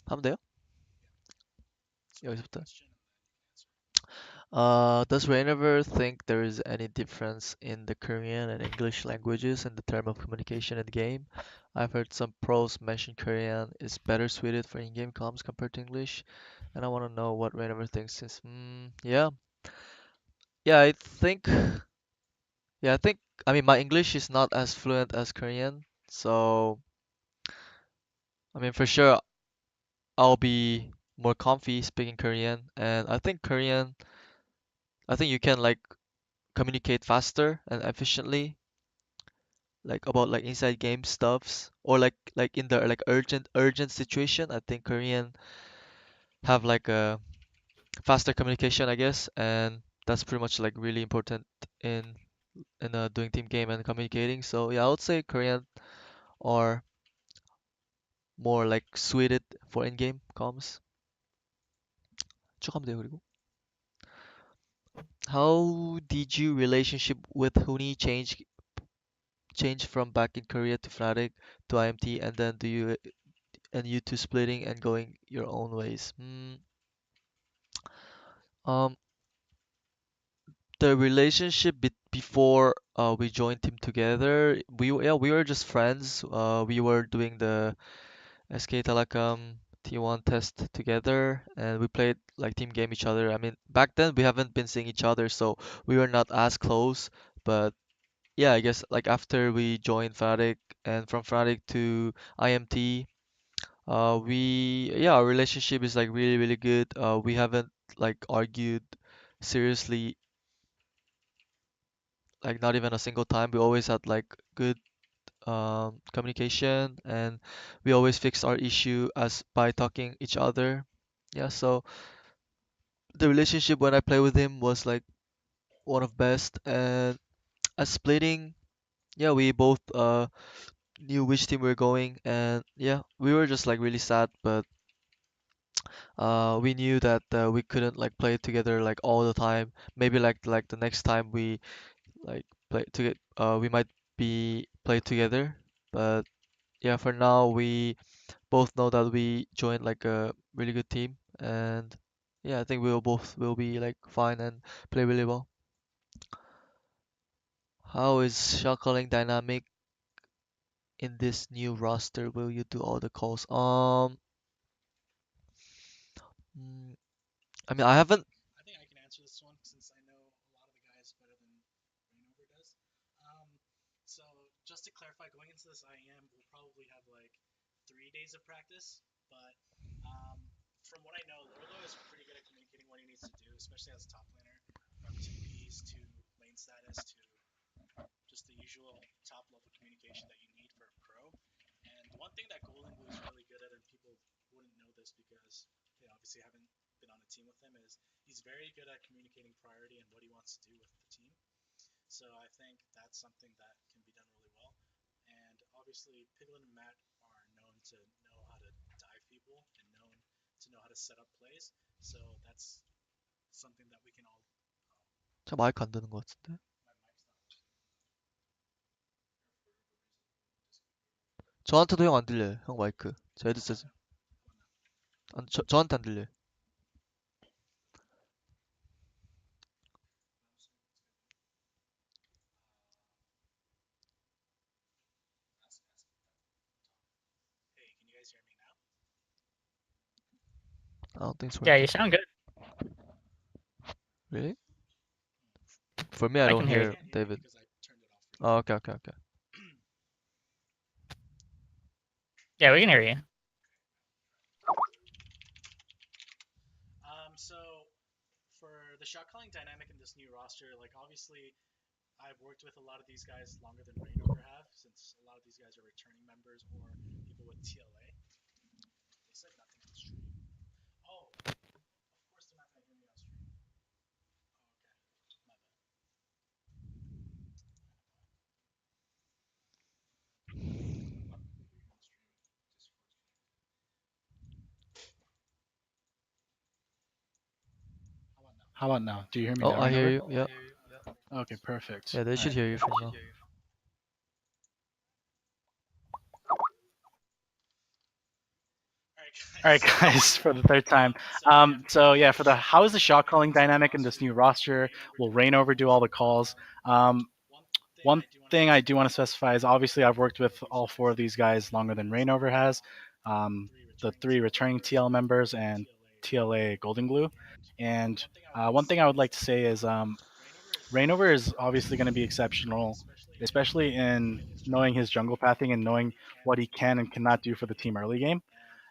하면 돼요? 여기서부터. Does Reignover think there is any difference in the Korean and English languages in the term of communication in the game? I've heard some pros mention Korean is better suited for in-game comms compared to English, and I want to know what Reignover thinks. Since, yeah, yeah, I think, I mean, my English is not as fluent as Korean, so I mean, for sure, I'll be more comfy speaking Korean, and I think you can like communicate faster and efficiently like about like inside game stuffs or like in the like urgent situation. I think Korean have like a faster communication, I guess, and that's pretty much like really important in doing team game and communicating. So yeah, I would say Korean are more like suited for in-game comms. 쭉 하면 돼요. 그리고 how did your relationship with Huni change from back in Korea to Fnatic to IMT, and then do you and you two splitting and going your own ways? Um, the relationship before we joined team together, we were just friends. We were doing the SK Telecom T1 test together, and we played like team game each other. I mean, back then we haven't been seeing each other, so we were not as close. But yeah, I guess like after we joined Fnatic and from Fnatic to IMT, our relationship is like really good. We haven't like argued seriously, like not even a single time. We always had like good communication, and we always fixed our issue as by talking each other. Yeah, so the relationship when I play with him was like one of best. And as splitting, yeah, we both knew which team we were going, and yeah, we were just like really sad, but we knew that we couldn't like play together like all the time. Maybe like the next time we like play to we might be play together. But yeah, for now we both know that we joined like a really good team, and yeah, I think we will both will be like fine and play really well. How is shot calling dynamic in this new roster? Will you do all the calls? Mm, I mean, I haven't. I think I can answer this one since I know a lot of the guys better than Reignover does. Um, so just to clarify, going into this IEM, we'll probably have like 3 days of practice. But um, from what I know, Lorlo is pretty good at communicating what he needs to do, especially as a top laner, from TPs to lane status to just the usual top level communication that you need for a pro. And one thing that Golden Blue is really good at, and people wouldn't know this because they obviously haven't been on a team with him, is he's very good at communicating priority and what he wants to do with the team. So I think that's something that can be done really well. And obviously, Piglet and Matt are known to know how to dive people and known to know how to set up plays. So that's something that we can all. 저 마이크 안 되는 것 같은데. My mic's not. 저한테도 형 안 들려요. 형 마이크. 저 How about 헤드셋. now? How about now? 저한테 안 들려요. Hey, can you guys hear me now? I don't think it's Yeah, you working. sound good. Really? For me, I I don't can hear You you. hear can't hear me David. because I turned it off for you. Oh, okay. Yeah, we can hear you. So for the shot calling dynamic in this new roster, like obviously I've worked with a lot of these guys longer than Reignover have, since a lot of these guys are returning members or people with TLA. They said nothing on stream. Oh, of course they're not gonna hear me on stream. Oh, okay, my bad. How about now? Do you hear me Oh, now, I hear Reignover? you. Yeah. Okay, perfect. Yeah, they All should right. hear you from now. All right, All right, guys. guys, for the third time. So yeah, for the how is the shot calling dynamic in this new roster? Will Reignover do all the calls? Um, One thing I do want to specify is obviously I've worked with all four of these guys longer than Reignover has. Um, the three returning TL members and TLA Golden Glue. And one thing I would like to say is Reignover is obviously going to be exceptional, especially in knowing his jungle pathing and knowing what he can and cannot do for the team early game.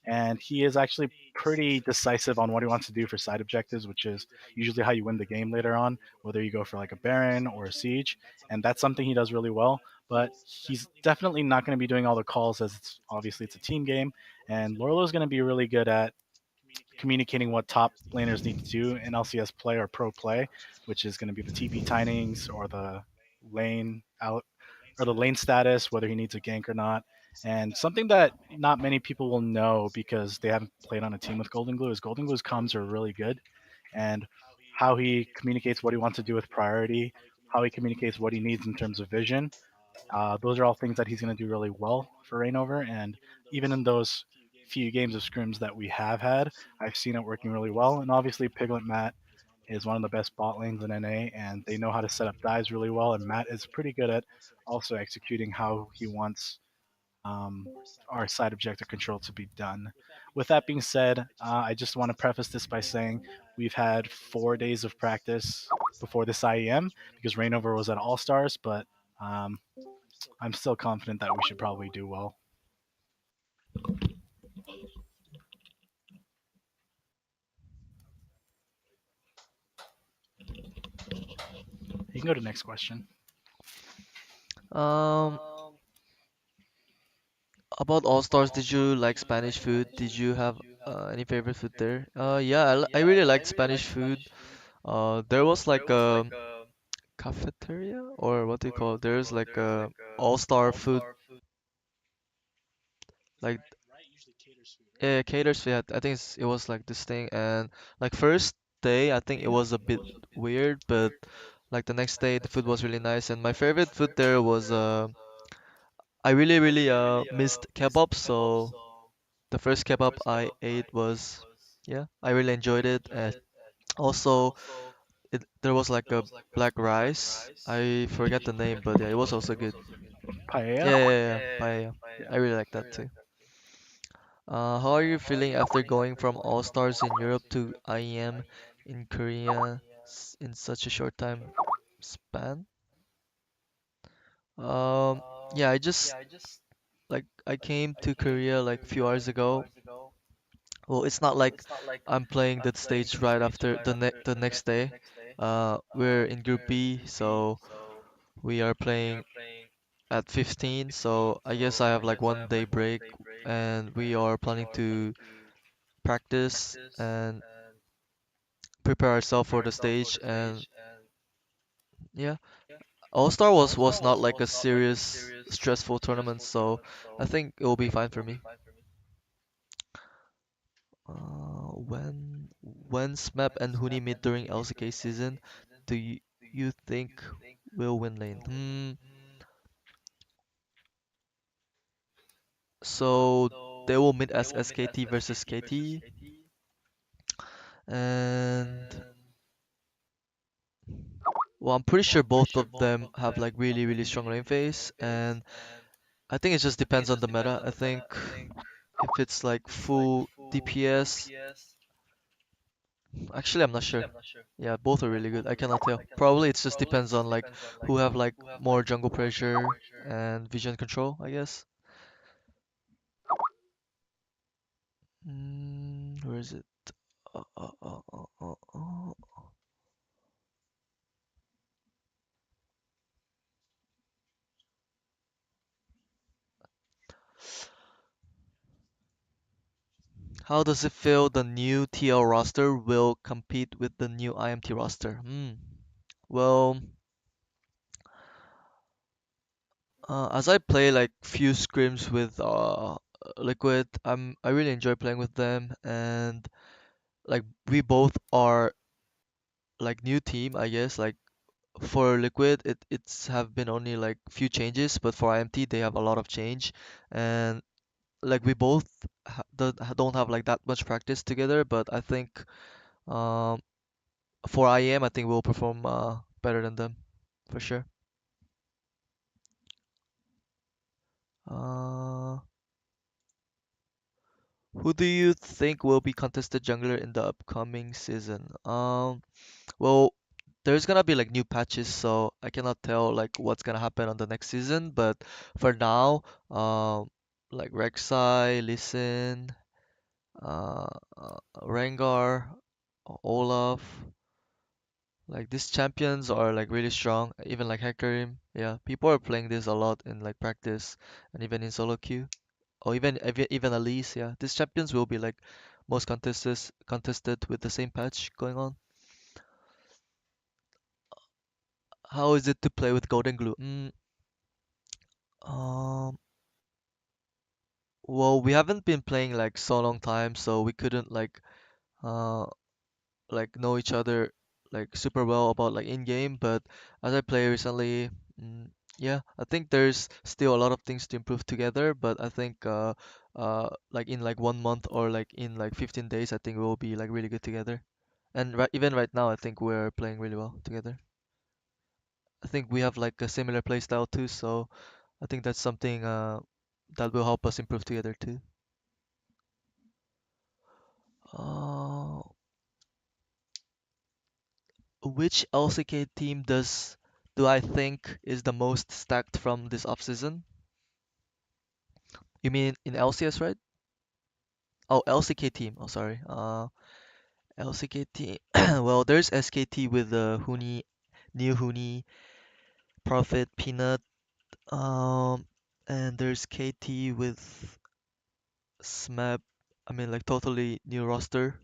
And he is actually pretty decisive on what he wants to do for side objectives, which is usually how you win the game later on, whether you go for like a Baron or a Siege. And that's something he does really well. But he's definitely not going to be doing all the calls as it's obviously it's a team game. And Lorlo is going to be really good at communicating what top laners need to do in LCS play or pro play, which is going to be the TP timings or the lane out or the lane status, whether he needs a gank or not. And something that not many people will know because they haven't played on a team with Golden Glue is Golden Glue's comms are really good, and how he communicates what he wants to do with priority, how he communicates what he needs in terms of vision. Those are all things that he's going to do really well for Reignover. And even in those few games of scrims that we have had, I've seen it working really well. And obviously, Piglet Matt is one of the best bot lanes in NA, and they know how to set up dives really well. And Matt is pretty good at also executing how he wants um, our side objective control to be done. With that being said, I just want to preface this by saying we've had 4 days of practice before this IEM because Reignover was at All Stars, but um, I'm still confident that we should probably do well. You can go to the next question. Um, about All Stars, did you like Spanish food? Did you have any favorite food there? Yeah, I really liked Spanish food. There was like a cafeteria or what do you call it? There's like a all-star food, like Right, usually caters food, right? yeah, caters. Yeah, I think it was like this thing, and like first day, I think it was a bit weird, but like the next day, the food was really nice, and my favorite food there was I really missed kebab, so the first kebab I ate was yeah, I really enjoyed it, and also there was like a black rice. I forget the name, but yeah, it was also good. Paella? Yeah, paella. Yeah. I really like that too. How are you feeling after going from All Stars in Europe to IEM in Korea in such a short time span? Um, yeah, I just like I came to Korea like a few hours ago. Well, it's not like I'm playing that stage right after the next day. We're in Group B, so we are playing at 15, so I guess I have like 1 day break, and we are planning to practice and prepare ourselves for the stage. And yeah, All Star was not like a serious stressful tournament, so I think it will be fine for me. When Smep and Huni meet during LCK season, do you think we'll win lane? So they will meet as SKT versus KT, and well, I'm pretty sure both of them have like really strong lane phase, and I think it just depends on the meta. I think if it's like full DPS, actually I'm not sure. Yeah, both are really good. I cannot tell. Probably it just depends on like who have like more jungle pressure and vision control, I guess. Where is it? Uh, uh, uh, uh, uh. How does it feel the new TL roster will compete with the new IMT roster? Well, as I play like few scrims with Liquid, I really enjoy playing with them, and like we both are like new team, I guess. Like for Liquid, it's have been only like few changes, but for IMT they have a lot of change, and like we both don't have like that much practice together, but I think um, for IEM, I think we'll perform better than them for sure. Uh, who do you think will be contested jungler in the upcoming season? Well, there's gonna be like new patches, so I cannot tell like what's gonna happen on the next season. But for now, like Rek'Sai, Listen, Rengar, Olaf, like these champions are like really strong. Even like Hecarim, yeah, people are playing this a lot in like practice and even in solo queue, or even Elise. Yeah, these champions will be like most contested with the same patch going on. How is it to play with Golden Glue? Um, well, we haven't been playing like so long time, so we couldn't uh like know each other like super well about like in game. But as I play recently, mm, yeah, I think there's still a lot of things to improve together. But I think like in like 1 month or like in like 15 days, I think we'll be like really good together. And even right now, I think we're playing really well together. I think we have like a similar play style too, so I think that's something that will help us improve together too. Uh, which LCK team do I think is the most stacked from this offseason? You mean in LCS, right? Oh, LCK team. Oh, sorry. LCK team. Well, there's SKT with Huni, new Huni, Prophet, Peanut. Um, and there's KT with Smap. I mean, like totally new roster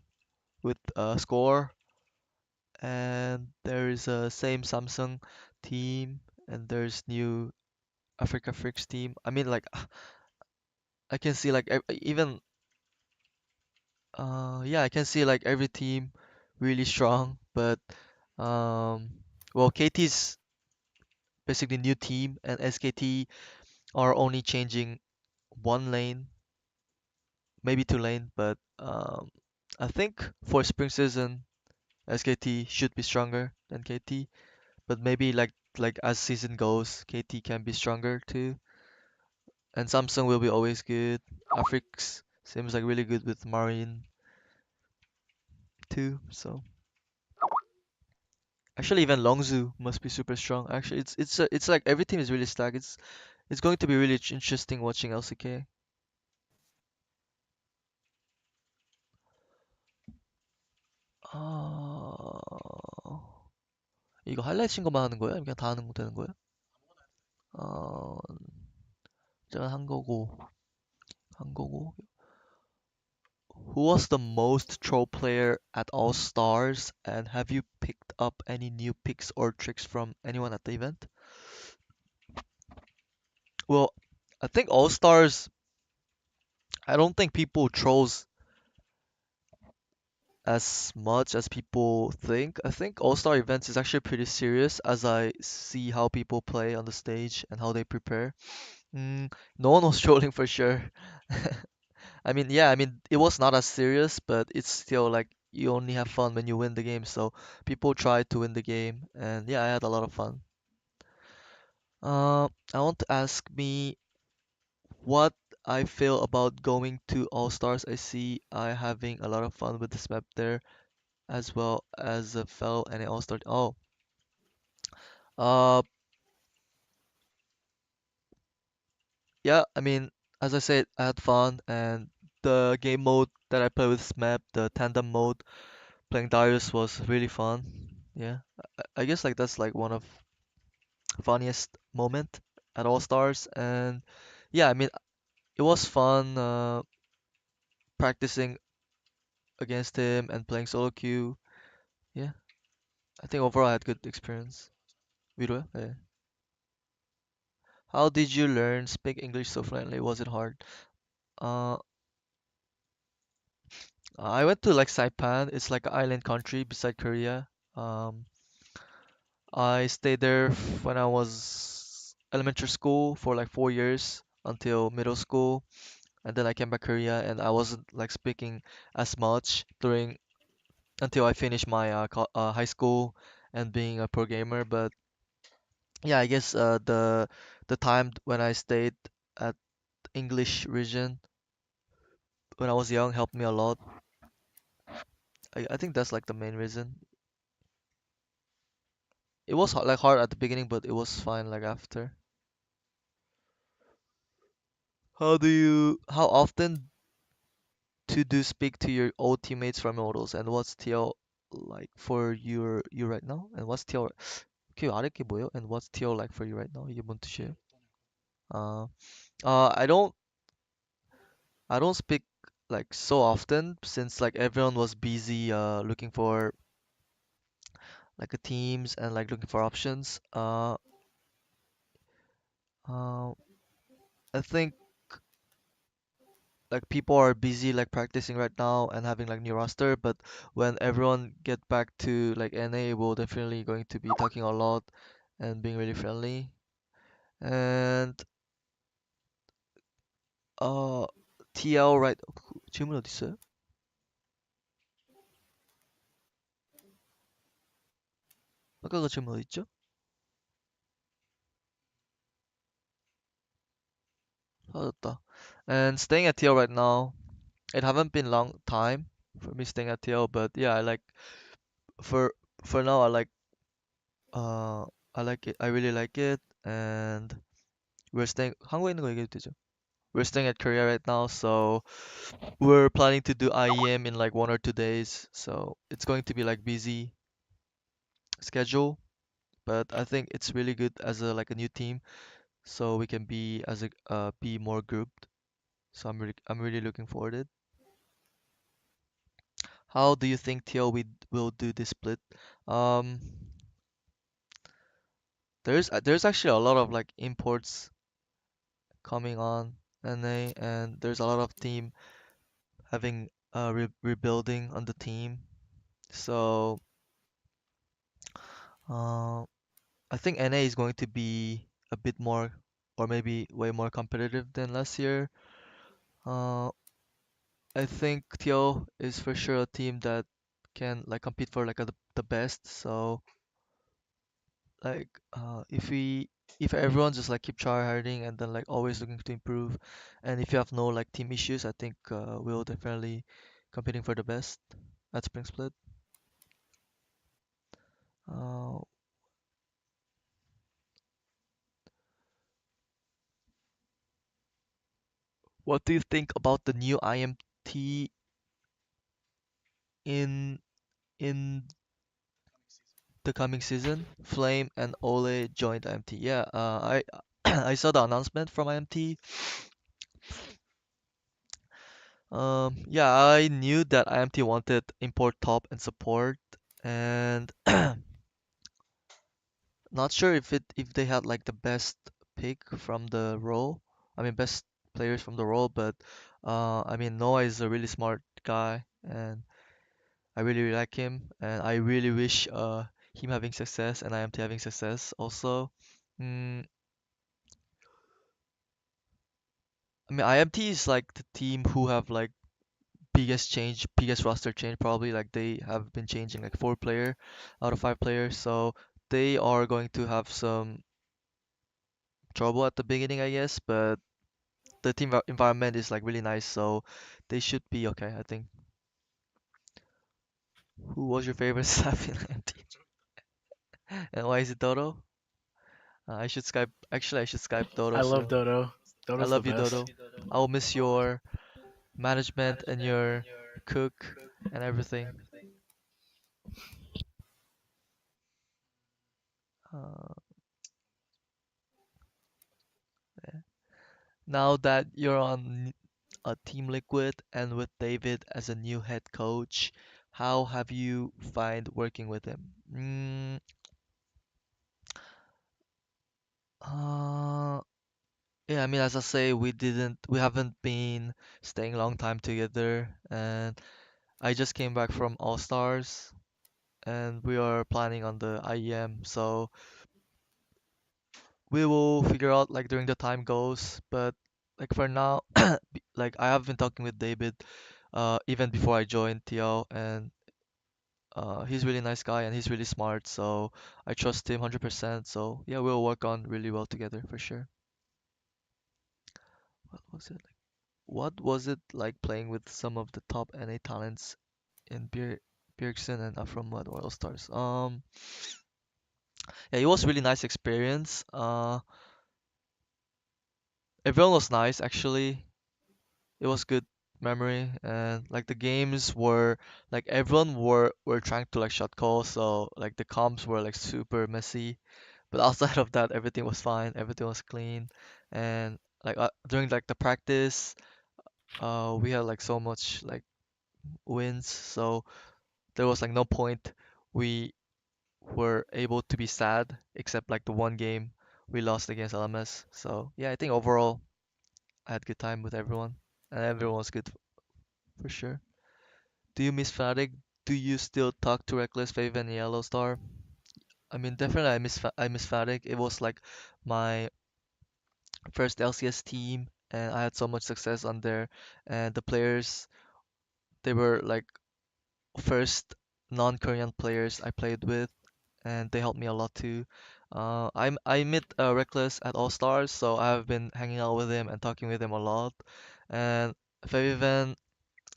with Score. And there is a same Samsung team, and there's new Africa Freaks team. I mean, like I can see like even yeah, I can see like every team really strong, but um well, KT's basically new team, and SKT are only changing one lane, maybe two lane, but I think for spring season SKT should be stronger than KT, but maybe like as season goes, KT can be stronger too. And Samsung will be always good. Afrix seems like really good with Marine too. So actually, even Longzhu must be super strong. Actually, it's like every team is really stacked. It's going to be really interesting watching LCK. 어... 이거 하이라이트 친 것만 하는 거야? 그냥 다 하는 거 되는 거야? 어, 제가 한 거고. Who was the most troll player at All Stars, and have you picked up any new picks or tricks from anyone at the event? Well, I think All Stars, I don't think people trolls as much as people think. I think All Star events is actually pretty serious as I see how people play on the stage and how they prepare. No one was trolling for sure. I mean, yeah, I mean, it was not as serious, but it's still like you only have fun when you win the game. So people try to win the game, and yeah, I had a lot of fun. I want to ask me what I feel about going to All Stars. I see I having a lot of fun with this map there, as well as a fellow and All Star. Oh, uh, yeah. I mean, as I said, I had fun, and the game mode that I play with Smap, the tandem mode, playing Darius was really fun. Yeah, I guess like that's like one of funniest moment at All Stars, and yeah, I mean, it was fun practicing against him and playing solo queue. Yeah, I think overall I had good experience. 위로요? 네. How did you learn speak English so fluently? Was it hard? Uh, I went to like Saipan. It's like an island country beside Korea. Um, I stayed there when I was elementary school for like 4 years until middle school. and then I came back Korea, and I wasn't like speaking as much during until I finished my high school and being a pro gamer. But yeah, I guess the time when I stayed at English region when I was young helped me a lot. I think that's like the main reason. It was like hard at the beginning, but it was fine like after. How often do you speak to your old teammates from models, and what's TL like for you right now? And what's TL 그 아래 게 뭐예요? And what's TL like for you right now? 이게 뭔 뜻이에요? Uh, I don't speak like so often since like everyone was busy looking for like a teams and like looking for options. Uh, I think like people are busy like practicing right now and having like new roster, but when everyone get back to like NA, we'll definitely going to be talking a lot and being really friendly. And 어 TL right 질문 어디 있어요? 아까 그 질문 어디 있죠? 사라졌다. And staying at TL right now, it haven't been long time for me staying at TL, but yeah, I like for now uh I like it. I really like it, and we're staying 한국에 있는 거 얘기해도 되죠? We're staying at Korea right now, so we're planning to do IEM in like 1 or 2 days. So it's going to be like busy schedule, but I think it's really good as a like a new team, so we can be as a be more grouped. So I'm really looking forward to it. How do you think TL will do this split? Um, there's actually a lot of like imports coming on NA, and there's a lot of team having rebuilding on the team. So uh, I think NA is going to be a bit more, or maybe way more competitive than last year. Uh, I think TL is for sure a team that can like compete for like the best. So like if everyone just like keep try harding and then like always looking to improve, and if you have no like team issues, I think we'll definitely competing for the best at Spring Split. Uh, what do you think about the new IMT in in the coming season? Flame and Ole joined IMT. Yeah, I I saw the announcement from IMT. Yeah, I knew that IMT wanted import top and support, and not sure if they had like the best pick from the role. I mean, best players from the role, but I mean, Noah is a really smart guy, and I really like him, and I really wish him having success and IMT having success also. Mm, I mean, IMT is like the team who have like biggest roster change probably. Like they have been changing like 4 player out of 5 players, so they are going to have some trouble at the beginning, I guess. But the team environment is like really nice, so they should be okay, I think. Who was your favorite staff in IMT, and why is it Dodo? I should Skype. Actually, I should Skype Dodo I love soon. Dodo. I Dodo's the love you, best. Dodo. I will miss your management and your cook and everything. Uh, yeah. Now that you're on a Team Liquid and with David as a new head coach, how have you find working with him? Uh, yeah, I mean, as I say, we haven't been staying long time together, and I just came back from All Stars, and we are planning on the IEM, so we will figure out like during the time goes, but like for now, like I have been talking with David, even before I joined TL, and he's really nice guy and he's really smart, so I trust him 100%. So yeah, we'll work on really well together for sure. What was it like? What was it like playing with some of the top NA talents in Bjergsen and from Mud All Stars? Yeah, it was really nice experience. Everyone was nice actually. It was good memory, and like the games were like everyone were trying to like shot call, so like the comps were like super messy. But outside of that, everything was fine, everything was clean, and like during like the practice, we had like so much like wins, so there was like no point we were able to be sad except like the one game we lost against LMS. So yeah, I think overall I had good time with everyone, and everyone was good for sure. Do you miss Fnatic? Do you still talk to Reckless, Fave, and Yellow Star? I mean, definitely I miss Fnatic. It was like my first LCS team, and I had so much success on there. And the players, they were like first non-Korean players I played with, and they helped me a lot too. I met Reckless at All Stars, so I've been hanging out with him and talking with him a lot. And Favivan,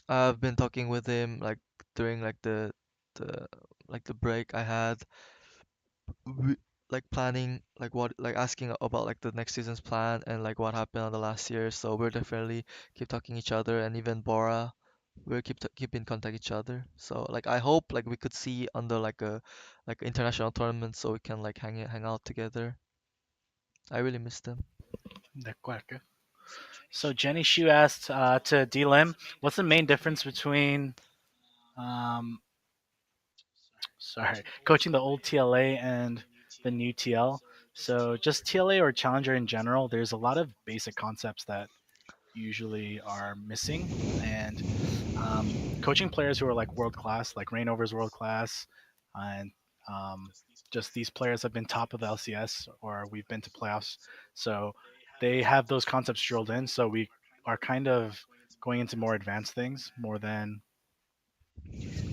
I've been talking with him like during like the like the break I had, we, like planning like what like asking about like the next season's plan and like what happened on the last year. So we're definitely keep talking each other, and even Bora, we'll keep in contact each other. So like I hope like we could see under like international tournament so we can like hang out together. I really miss them. De acuerdo. So Jenny Shu asked to D-Lim, what's the main difference between um, coaching the old TLA and the new TL? So just TLA or Challenger in general, there's a lot of basic concepts that usually are missing, and coaching players who are like world class, like Reignover's world class, and um, just these players have been top of the LCS or we've been to playoffs, so they have those concepts drilled in. So we are kind of going into more advanced things more than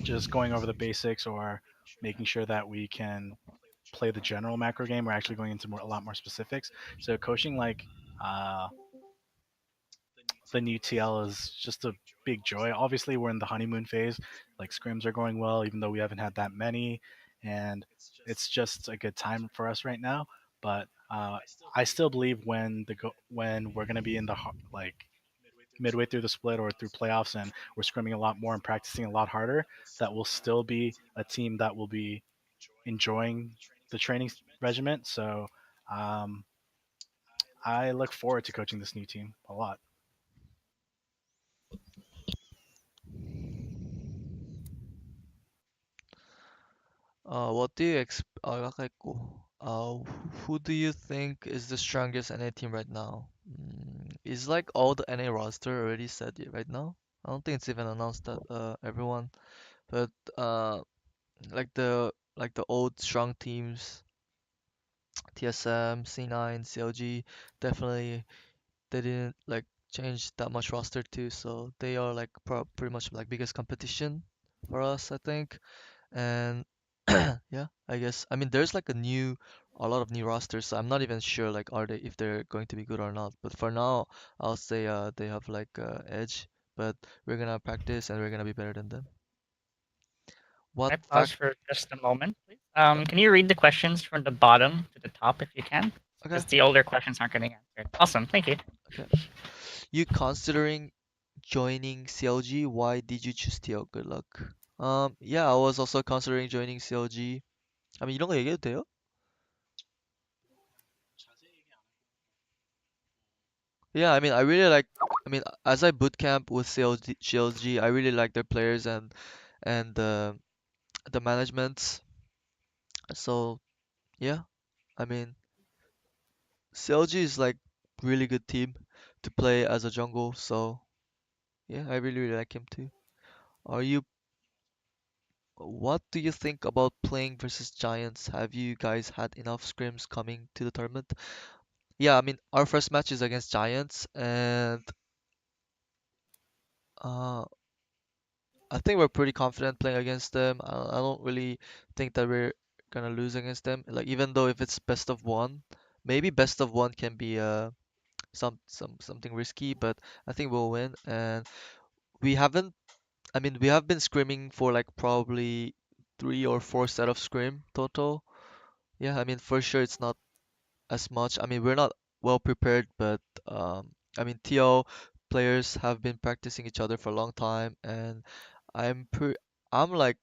just going over the basics or making sure that we can play the general macro game. We're actually going into a lot more specifics. So coaching like uh, the new TL is just a big joy. Obviously, we're in the honeymoon phase. Like scrims are going well, even though we haven't had that many, and it's just a good time for us right now. But I still believe when we're gonna be in the like midway through the split or through playoffs and we're scrimming a lot more and practicing a lot harder, that will still be a team that will be enjoying the training regiment. So um, I look forward to coaching this new team a lot. What do you who do you think is the strongest NA team right now? Is like all the NA roster already set yet right now? I don't think it's even announced that everyone, but uh like the old strong teams, TSM, C9, CLG, definitely they didn't like change that much roster too, so they are like pretty much like biggest competition for us, I think. And yeah, I guess I mean there's like a lot of new rosters, so I'm not even sure like are they if they're going to be good or not. But for now, I'll say they have like edge, but we're gonna practice and we're gonna be better than them. What Can I pause fact? for just a moment, please? Yeah. Can you read the questions from the bottom to the top if you can? Okay. Because the older questions aren't getting answered. Awesome, thank you. Okay. You considering joining CLG? Why did you choose TL? Good luck. Yeah, I was also considering joining CLG. I mean, 이런 거 얘기해도 돼요? Yeah, I mean, I really like. I mean, as I bootcamp with CLG, I really like their players and the managements. So yeah, I mean, CLG is like really good team to play as a jungle. So yeah, I really like him too. Are you? What do you think about playing versus Giants? Have you guys had enough scrims coming to the tournament? Yeah, I mean our first match is against Giants, and uh, I think we're pretty confident playing against them. I don't really think that we're gonna lose against them. Like even though if it's best of one, maybe best of one can be something risky, but I think we'll win. And we haven't. I mean, we have been scrimming for like probably 3 or 4 set of scrim total. Yeah, I mean for sure it's not as much. I mean we're not well prepared, but I mean TO players have been practicing each other for a long time, and I'm pre I'm like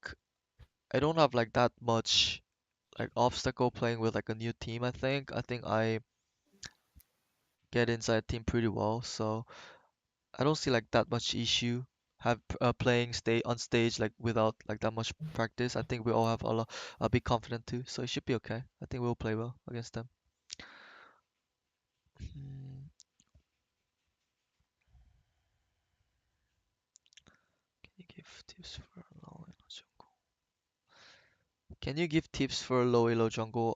I don't have like that much like obstacle playing with like a new team. I think I get inside team pretty well, so I don't see like that much issue have playing stay on stage like without like that much practice. I think we all have a big confidence too, so it should be okay. I think we'll play well against them. Hmm, can you give tips for low elo jungle? Can you give tips for low elo jungle?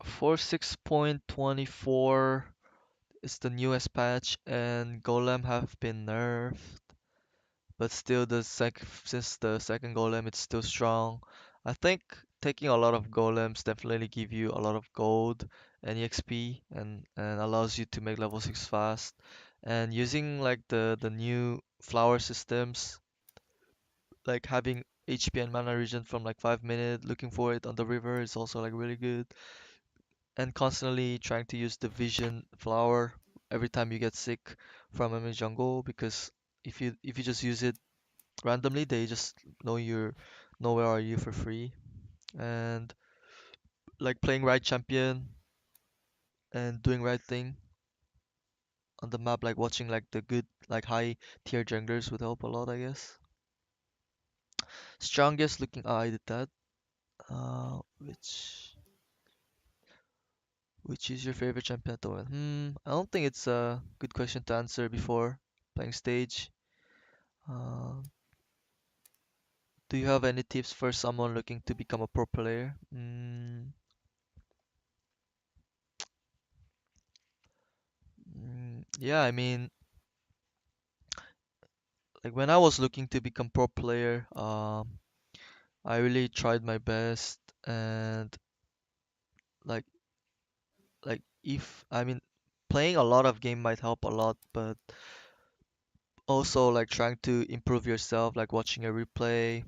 For 6.24. It's the newest patch, and Golem have been nerfed, but still since the second Golem it's still strong. I think taking a lot of Golems definitely give you a lot of gold and EXP and allows you to make level 6 fast. And using like the new flower systems, like having HP and mana regen from like 5 minutes, looking for it on the river is also like really good. And constantly trying to use the vision flower every time you get sick from enemy jungle, because if you just use it randomly they just know where are you for free. And like playing right champion and doing right thing on the map, like watching like the good like high tier junglers would help a lot, I guess. Strongest looking, I did that. Which is your favorite champion to win? I don't think it's a good question to answer before playing stage. Uh, do you have any tips for someone looking to become a pro player? Yeah, I mean, like when I was looking to become pro player, I really tried my best, and like if I mean, playing a lot of game might help a lot, but also like trying to improve yourself, like watching a replay.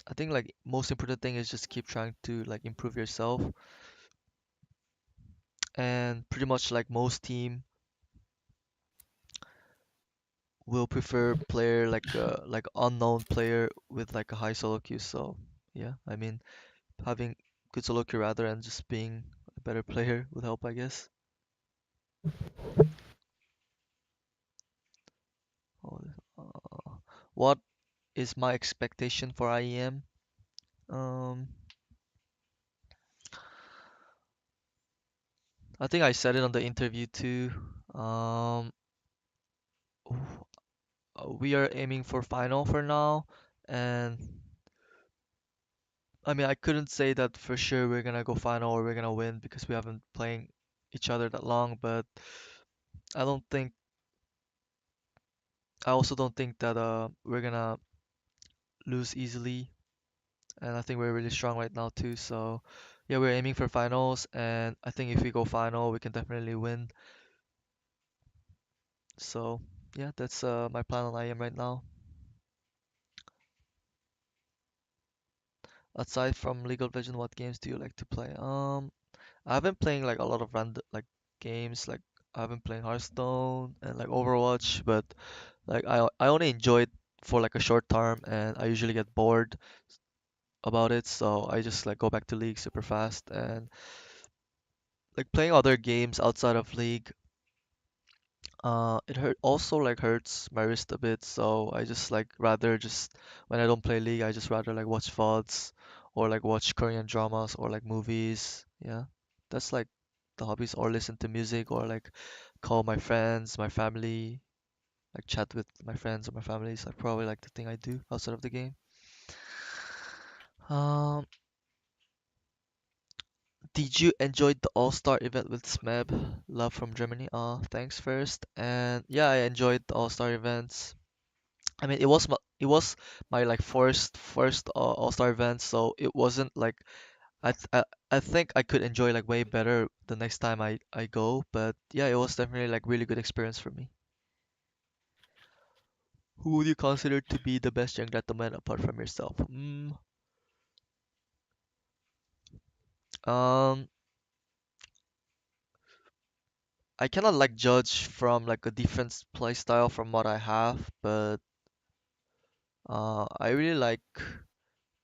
I think like most important thing is just keep trying to like improve yourself, and pretty much like most team will prefer player like unknown player with like a high solo queue. So yeah, I mean having good solo queue rather than just being a better player would help, I guess. Oh, what is my expectation for IEM? Um, I think I said it on the interview too. Um, w- we are aiming for final for now, and I mean I couldn't say that for sure we're gonna go final or we're gonna win because we haven't playing each other that long, but I don't think I also don't think that we're gonna lose easily, and I think we're really strong right now too. So yeah, we're aiming for finals, and I think if we go final, we can definitely win. So yeah, that's my plan on IM right now. Aside from League of Legends, what games do you like to play? I've been playing like a lot of random like games. Like I've been playing Hearthstone and like Overwatch, but like I only enjoy it for like a short term, and I usually get bored about it, so I just like go back to League super fast. And like playing other games outside of League, it hurts my wrist a bit, so I just like rather just when I don't play League, I just rather like watch VODs or like watch Korean dramas or like movies. Yeah, that's like the hobbies, or listen to music or like call my friends, my family, like chat with my friends or my family is like probably like the thing I do outside of the game. Um, Did you enjoy the All-Star event with Smeb? Love from Germany. Thanks first. And yeah, I enjoyed the All-Star events. I mean, it was my like first All-Star event, so it wasn't like I think I could enjoy like way better the next time I go, but yeah, it was definitely like really good experience for me. Who would you consider to be the best young gentleman apart from yourself? Um, I cannot like judge from like a different play style from what I have, but I really like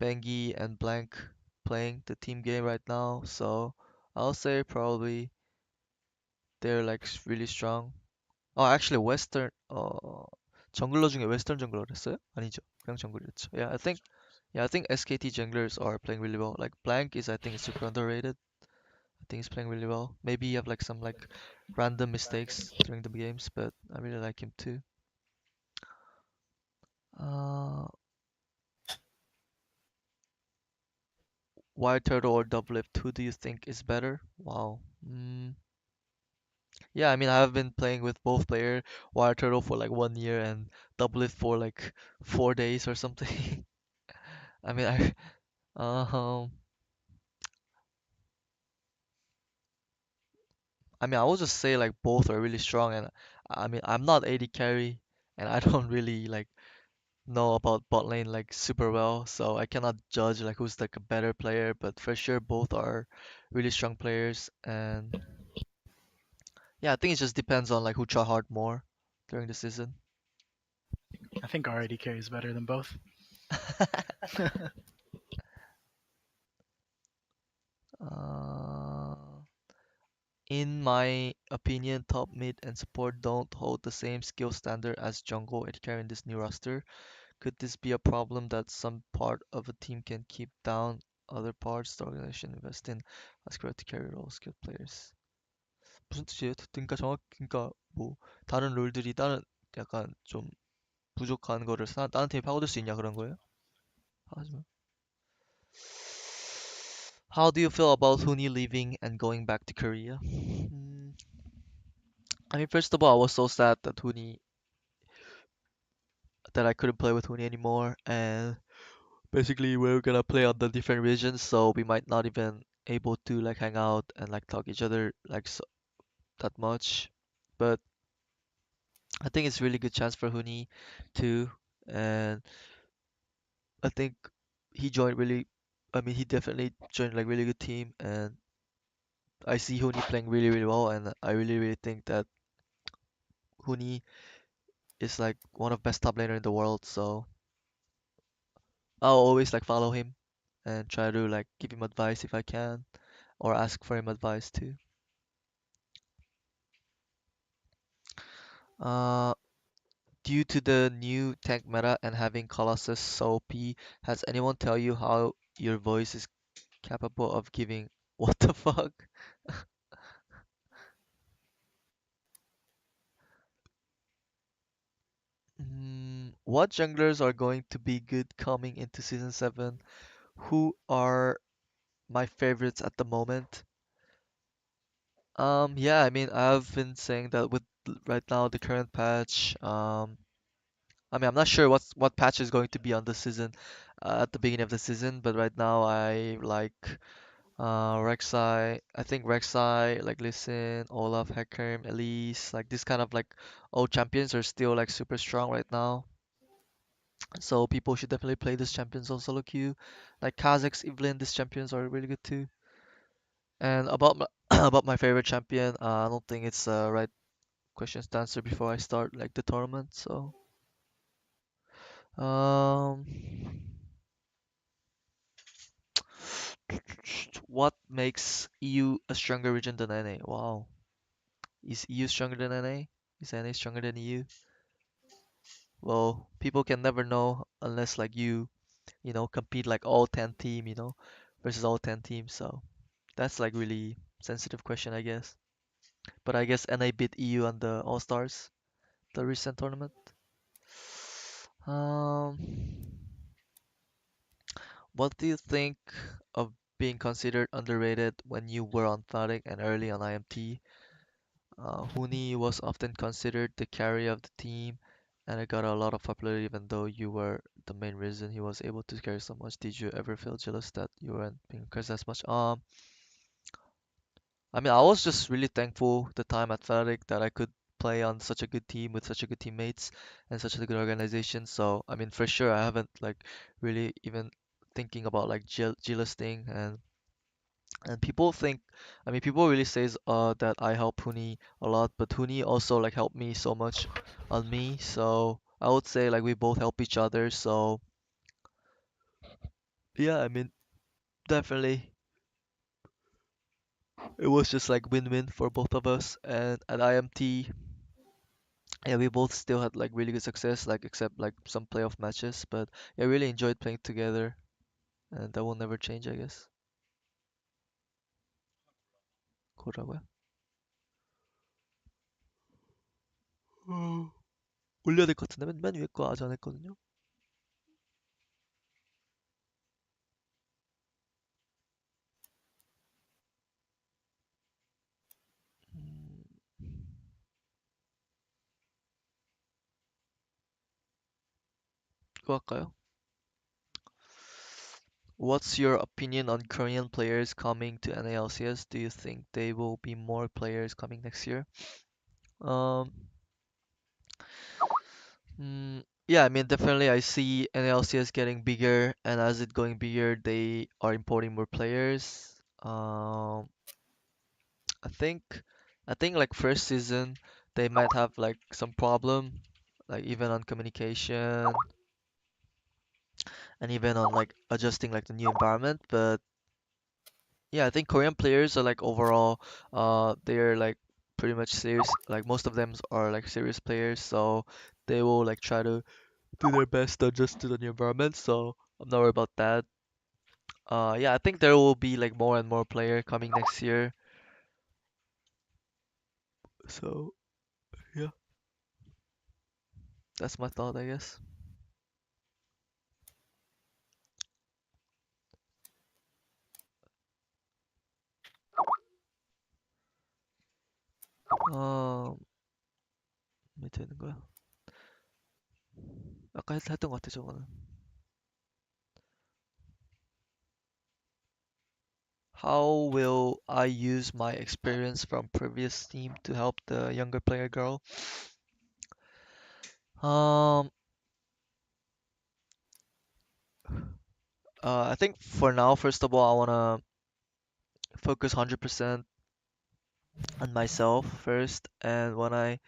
Bengi and Blank playing the team game right now, so I'll say probably they're like really strong. Actually 웨스턴 정글러 중에 웨스턴 정글러를 했어요? 아니죠. 그냥 정글이었죠. Yeah, I think SKT junglers are playing really well. Like Blank is I think is super underrated. I think he's playing really well. Maybe you have like some like random mistakes during the games, but I really like him too. Uh, Wild Turtle or Double Lift, who do you think is better? Wow. Yeah, I mean I've been playing with both player Wild Turtle for like 1 year and Double Lift for like 4 days or something. I mean um I will just say like both are really strong, and I mean I'm not AD carry and I don't really like know about bot lane like super well, so I cannot judge like who's like a better player, but for sure both are really strong players. And yeah, I think it just depends on like who try hard more during the season. I think our AD is better than both. uh, in my opinion, top mid and support don't hold the same skill standard as jungle AD carry in this new roster. Could this be a problem that some part of a team can keep down other parts? The organization invest in as to carry role skilled players. 무슨 뜻이에요? 그러니까 그러니까 뭐 다른 롤들이 다른 약간 좀 부족한 거를 다른 팀이 파고들 수 있냐 그런 거예요? 하지만 How do you feel about Huni leaving and going back to Korea? I mean, first of all, I was so sad that I couldn't play with Huni anymore, and basically we're gonna play on the different regions, so we might not even able to like hang out and like talk each other like that much. But I think it's really good chance for Huni too, and I think he joined really. I mean, he definitely joined like really good team, and I see Huni playing really really well, and I really really think that Huni is like one of best top laner in the world. So I'll always like follow him and try to like give him advice if I can, or ask for him advice too. Uh, Due to the new tank meta and having Colossus so OP, has anyone tell you how your voice is capable of giving what the fuck? What junglers are going to be good coming into season 7? Who are my favorites at the moment? Yeah, I mean, I've been saying that with right now the current patch, I mean, I'm not sure what patch is going to be on the season, at the beginning of the season, but right now I like Rek'Sai. I think Rek'Sai, like Listen, Olaf, Hecarim, Elise, like this kind of like old champions are still like super strong right now. So people should definitely play these champions on solo queue. Like Kha'Zix, Evelynn, these champions are really good too. And about my about my favorite champion, I don't think it's the right questions to answer before I start like the tournament. So, um, what makes EU a stronger region than NA? Wow, is EU stronger than NA? Is NA stronger than EU? Well, people can never know unless like you compete like all 10 team, versus all 10 teams. So that's like really sensitive question, I guess. But I guess NA beat EU on the All Stars, the recent tournament. Um, what do you think of being considered underrated when you were on Fnatic and early on IMT. Huni was often considered the carry of the team, and it got a lot of popularity even though you were the main reason he was able to carry so much. Did you ever feel jealous that you weren't being cursed as much? I mean, I was just really thankful the time at Fnatic that I could play on such a good team with such a good teammates and such a good organization. So, I mean, for sure, I haven't like really even thinking about like jealous thing and people think, I mean, people really says that I help Huni a lot, but Huni also like helped me so much on me. So I would say like we both help each other. So yeah, I mean, definitely it was just like win-win for both of us. And at IMT, yeah, we both still had like really good success, like except like some playoff matches. But yeah, I really enjoyed playing together, and that will never change, I guess. 그러고요. 올려야 될 것 같은데 맨 위에 거 아직 안 했거든요. 음, 이거 할까요? What's your opinion on Korean players coming to NALCS? Do you think they will be more players coming next year? Um, yeah, I mean, definitely I see NALCS getting bigger, and as it going bigger, they are importing more players. I think, I think like first season they might have like some problem, like even on communication and even on like adjusting like the new environment, but yeah, I think Korean players are like overall, they're like pretty much serious. Like most of them are like serious players, so they will like try to do their best to adjust to the new environment. So I'm not worried about that. Yeah, I think there will be like more and more player coming next year. So yeah, that's my thought, I guess. 밑에 있는 거야? 아까 했던 것 같아, 저거는. How will I use my experience from previous team to help the younger player grow? Um, I think for now, first of all, I wanna focus 100% on myself first, and when I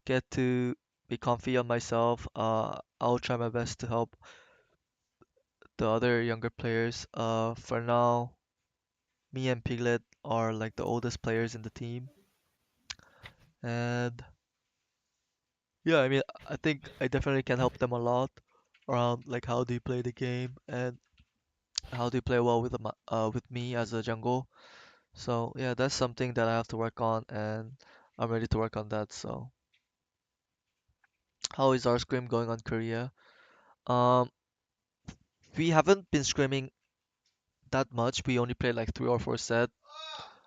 get to be comfy on myself, I'll try my best to help the other younger players. For now, me and Piglet are like the oldest players in the team, and yeah, I mean, I think I definitely can help them a lot around like how do you play the game and how do you play well with with me as a jungle. So yeah, that's something that I have to work on, and I'm ready to work on that. So how is our scrim going on Korea? Um, we haven't been scrimming that much. We only played like 3 or 4 set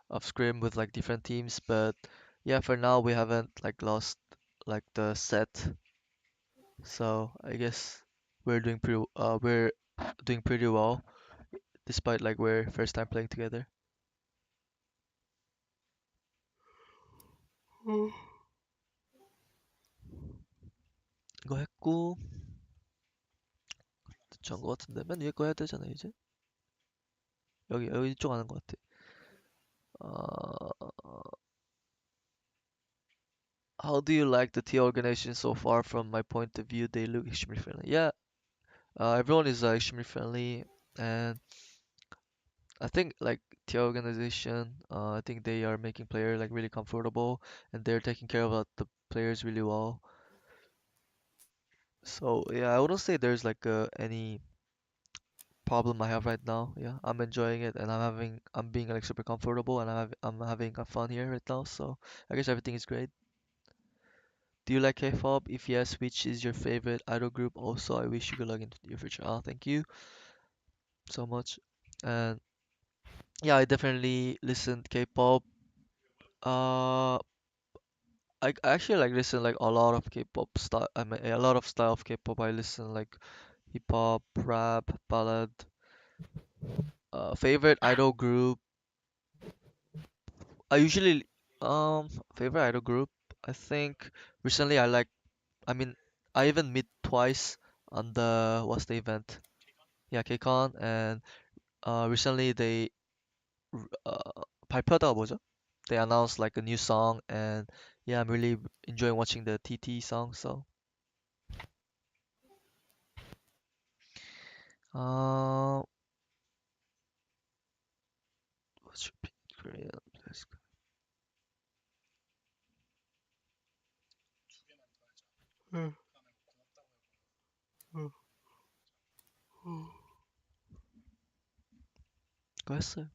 of scrim with like different teams, but yeah, for now we haven't like lost like the set. So I guess we're doing pretty well despite like we're first time playing together. 이거 했고 전거 같은데 맨 위에 거 해야 되잖아 이제. 여기 이쪽 하는 거 같아. How do you like the tea organization so far? From my point of view, they look extremely friendly. Yeah, everyone is extremely friendly, and I think like tea organization, I think they are making player like really comfortable, and they're taking care of the players really well. So yeah, I wouldn't say there's like any problem I have right now. Yeah, I'm enjoying it, and I'm being like super comfortable, and I'm having fun here right now. So I guess everything is great. Do you like K-pop? If yes, which is your favorite idol group? Also, I wish you good luck in your future. Ah, thank you so much. And Yeah, I definitely listen K-pop. Uh, I actually like listen like a lot of K-pop style. I mean, a lot of style of K-pop. I listen like hip hop, rap, ballad. Favorite idol group. I usually favorite idol group. I think recently I like. I mean, I even meet twice on the what's the event? Yeah, KCON, and recently they 발표하다가 뭐죠? They announced like a new song, and yeah, I'm really enjoying watching the TT song. So, uh, what's your Korean? Let's go. 그거 했어요.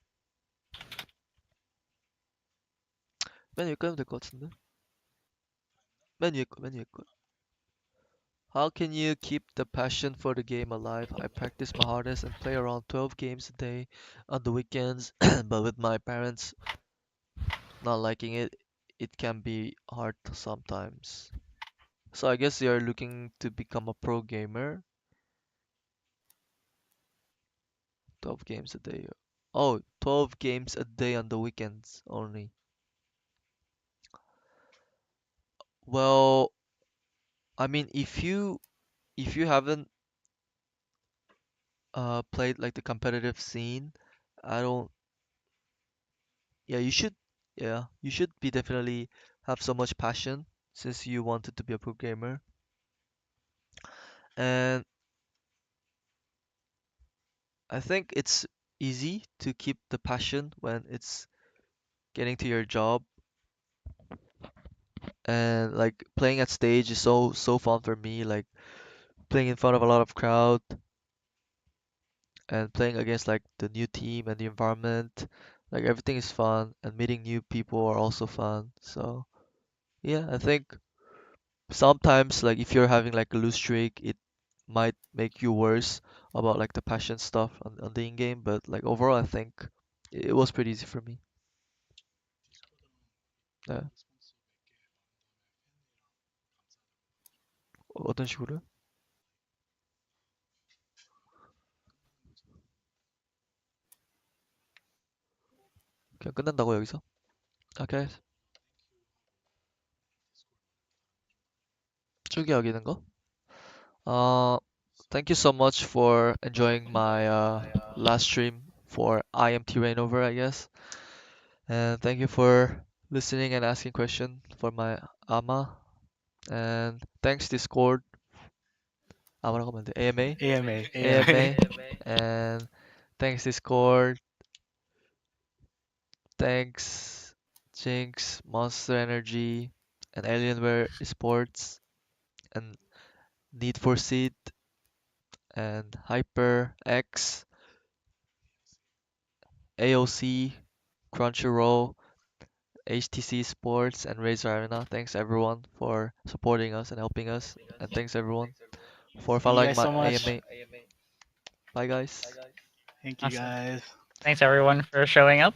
맨 위에 거면 될 것 같은데? 맨 위에 거. How can you keep the passion for the game alive? I practice my hardest and play around 12 games a day on the weekends, but with my parents not liking it, it can be hard sometimes. So I guess you're looking to become a pro gamer. 12 games a day. Oh, 12 games a day on the weekends only. Well, I mean, if you haven't played like the competitive scene, I don't. Yeah, you should. Yeah, you should be definitely have so much passion since you wanted to be a pro gamer. And I think it's easy to keep the passion when it's getting to your job, and like playing at stage is so fun for me, like playing in front of a lot of crowd and playing against like the new team and the environment, like everything is fun, and meeting new people are also fun. So yeah, I think sometimes like if you're having like a lose streak, it might make you worse about like the passion stuff on the in-game, but like overall I think it was pretty easy for me. 네. 어떤 식으로요? 그냥 끝난다고 여기서? 오케이. 쭉 이야기하는 거? Uh, thank you so much for enjoying my last stream for IMT Reignover, I guess. And thank you for listening and asking question for my AMA. And thanks Discord. 뭐라고 하면 돼? AMA? AMA, AMA. AMA. And thanks Discord. Thanks Jinx, Monster Energy, and Alienware Sports, and Need for Seed, and Hyper X, AOC, Crunchyroll, HTC Sports, and Razer Arena. Thanks everyone for supporting us and helping us. And thanks everyone for Thank you following guys my so much. AMA. Bye guys. Thank you Awesome. guys. Thanks everyone for showing up.